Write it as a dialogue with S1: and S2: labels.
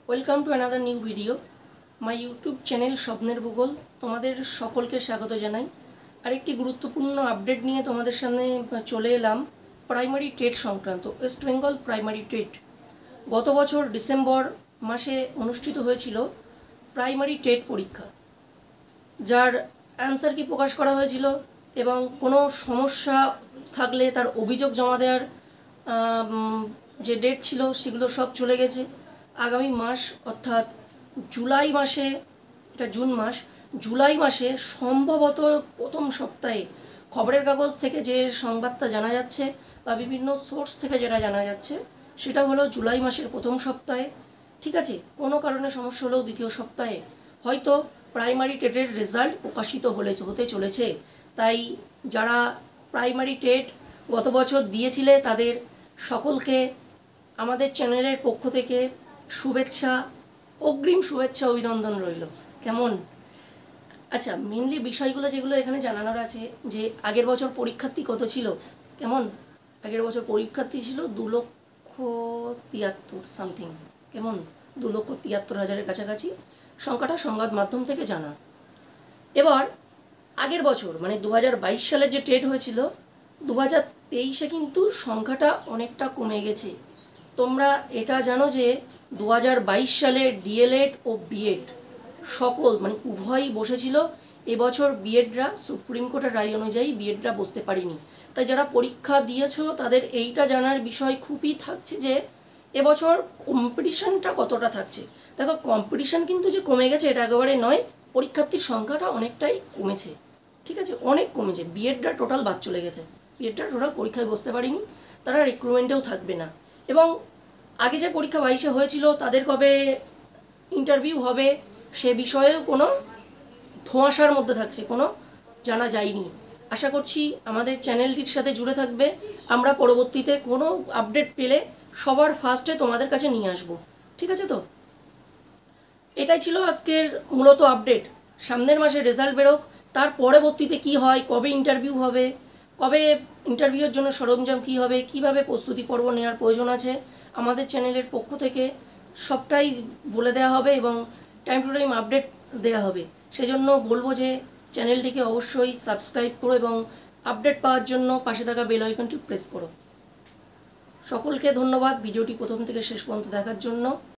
S1: Welcome to another new video my YouTube channel স্বপ্নের ভূগোল। তোমাদের সকলকে স্বাগত জানাই। আরেকটি গুরুত্বপূর্ণ আপডেট নিয়ে তোমাদের সামনে চলে এলাম। প্রাইমারি টেট সংক্রান্ত ওয়েস্ট বেঙ্গল প্রাইমারি টেট গত বছর ডিসেম্বর মাসে অনুষ্ঠিত হয়েছিল প্রাইমারি টেট পরীক্ষা, যার অ্যান্সার কি প্রকাশ করা হয়েছিল এবং কোনো সমস্যা থাকলে তার অভিযোগ জমা দেওয়ার যে ডেট ছিল সেগুলো সব চলে গেছে। আগামী মাস অর্থাৎ জুলাই মাসে, এটা জুন মাস, জুলাই মাসে সম্ভবত প্রথম সপ্তাহে খবরের কাগজ থেকে যে সংবাদটা জানা যাচ্ছে বা বিভিন্ন সোর্স থেকে যেটা জানা যাচ্ছে সেটা হলো জুলাই মাসের প্রথম সপ্তাহে, ঠিক আছে, কোনো কারণে সমস্যা হলেও দ্বিতীয় সপ্তাহে হয়তো প্রাইমারি টেটের রেজাল্ট প্রকাশিত হতে চলেছে। তাই যারা প্রাইমারি টেট গত বছর দিয়েছিলে তাদের সকলকে আমাদের চ্যানেলের পক্ষ থেকে শুভেচ্ছা, অগ্রিম শুভেচ্ছা, অভিনন্দন রইল। কেমন? আচ্ছা, মেনলি বিষয়গুলো যেগুলো এখানে জানানোর আছে যে আগের বছর পরীক্ষার্থী কত ছিল, কেমন? আগের বছর পরীক্ষার্থী ছিল 2,73,000 সামথিং, কেমন? 2,73,000-এর কাছাকাছি সংখ্যাটা সংবাদ মাধ্যম থেকে জানা। এবার আগের বছর মানে 2022 সালের যে টেট হয়েছিল 2023-এ কিন্তু সংখ্যাটা অনেকটা কমে গেছে। তোমরা এটা জানো যে 2022 সালে ডিএলএড ও বিএড সকল মানে উভয়ই বসেছিল। এবছর বিএডরা সুপ্রিম কোর্টের রায় অনুযায়ী বিএডরা বসতে পারেনি। তাই যারা পরীক্ষা দিয়েছো তাদের এইটা জানার বিষয় খুবই থাকছে যে এবছর কম্পিটিশানটা কতটা থাকছে। দেখো, কম্পিটিশান কিন্তু যে কমে গেছে এটা একেবারে নয়, পরীক্ষার্থীর সংখ্যাটা অনেকটাই কমেছে, ঠিক আছে, অনেক কমেছে। বিএডরা টোটাল বাদ চলে গেছে, বিএডরা টোটাল পরীক্ষায় বসতে পারেনি, তারা রিক্রুটমেন্টেও থাকবে না। এবং আগে যে পরীক্ষা 22-এ হয়েছিল তাদের কবে ইন্টারভিউ হবে সে বিষয়েও কোনো ধোঁয়াশার মধ্যে থাকছে, কোনো জানা যায়নি। আশা করছি আমাদের চ্যানেলটির সাথে জুড়ে থাকবে, আমরা পরবর্তীতে কোনো আপডেট পেলে সবার ফার্স্টে তোমাদের কাছে নিয়ে আসব, ঠিক আছে? তো এটাই ছিল আজকের মূলত আপডেট। সামনের মাসে রেজাল্ট বেরোক, তার পরবর্তীতে কি হয়, কবে ইন্টারভিউ হবে, কবে ইন্টারভিউর জন্য সরঞ্জাম কী হবে, কিভাবে প্রস্তুতি পর্ব নেওয়ার প্রয়োজন আছে, আমাদের চ্যানেলের পক্ষ থেকে সবটাই বলে দেওয়া হবে এবং টাইম টু টাইম আপডেট দেওয়া হবে। সেজন্য বলবো যে চ্যানেলটিকে অবশ্যই সাবস্ক্রাইব করো এবং আপডেট পাওয়ার জন্য পাশে থাকা বেল আইকনটি প্রেস করো। সকলকে ধন্যবাদ ভিডিওটি প্রথম থেকে শেষ পর্যন্ত দেখার জন্য।